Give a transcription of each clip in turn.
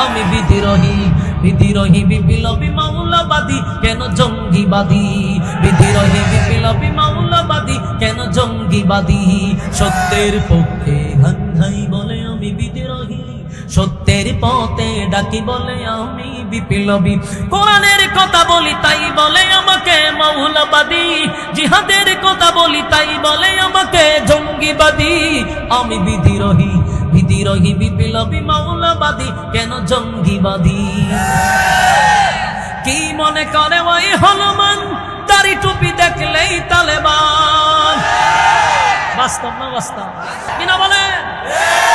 আমি বিদ্রোহী বিদ্রোহী বিপ্লবী মৌলবাদী কেন জঙ্গিবাদী বিদ্রোহী বিপ্লবী মৌলবাদী কেন জঙ্গিবাদী সত্যের পক্ষে ঘাই বলে আমি বিদ্রোহী সত্যের পথে ডাকি বলে আমি বিপ্লবী কোরআনের কথা বলি তাই বলে আমাকে মৌলবাদী জিহাদের কথা বলি তাই বলে আমাকে জঙ্গিবাদী আমি বিদ্রোহী বিদ্রোহী বিপ্লবী মৌলবাদী কেন জঙ্গিবাদী কি মনে করে ওই হনুমান দাড়ি টুপি দেখলেই তালেবান বাস্তব না বাস্তব কিনা বলে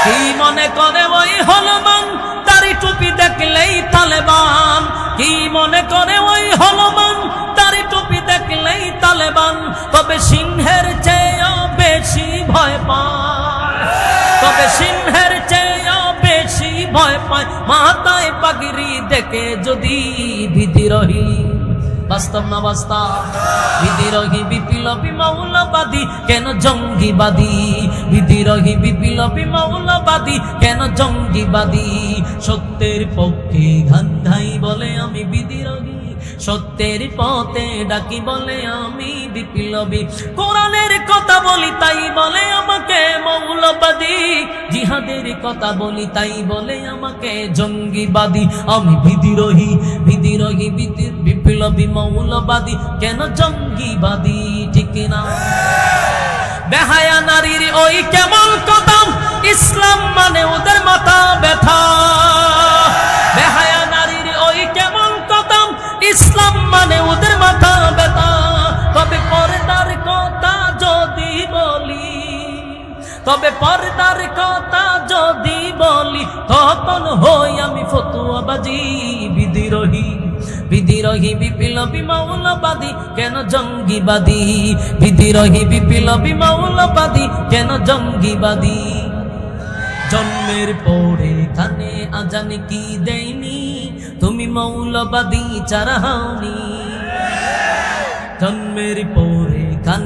কি মনে করে ওই হনুমান দাড়ি টুপি দেখলেই তালেবান কি মনে করে ওই হনুমান দাড়ি টুপি দেখলেই তালেবান তবে সিংহের চেয়েও বেশি ভয় পায় তবে সিংহের চেয়েও বেশি ভয় পায় মাথায় পাগড়ি দেখে যদি বিদ্রোহী বাস্তব না বাস্তব বিদ্রোহী বিপ্লবী মৌলবাদী কেন জঙ্গিবাদী বিদ্রোহী বিপ্লবী মৌলবাদী কেন জঙ্গিবাদী সত্যের পক্ষে ঘাই বলে আমি বিদ্রোহী সত্যের পথে ডাকি বলে আমি বিপ্লবী কোরআনের কথা বলি তাই বলে আমাকে মৌলবাদী জিহাদের কথা বলি তাই বলে আমাকে জঙ্গিবাদী আমি বিদ্রোহী বিদ্রোহী বিপ্লবী মৌলবাদী কেন জঙ্গিবাদী ঠিক না বেহায়া নারীর ওই কেমন কথা ইসলাম মানে ওদের মাথা ব্যথা বেহায়া নারীর ওই কেমন কথা ইসলাম মানে ওদের মাথা ব্যথা তবে পর্দার কথা যদি বলি তবে পর্দার কথা যদি বলি তখন হই আমি ফতুয়াবাজি বিদ্রোহী বিদ্রোহী বিপ্লবী মৌলবাদী কেন জঙ্গিবাদী বিদ্রোহী বিপ্লবী মৌলবাদী কেন জঙ্গিবাদী জন্মের পরে কানে আজান কি দেয়নি তুমি মৌলবাদী চারা হওনি জন্মের পরে কানে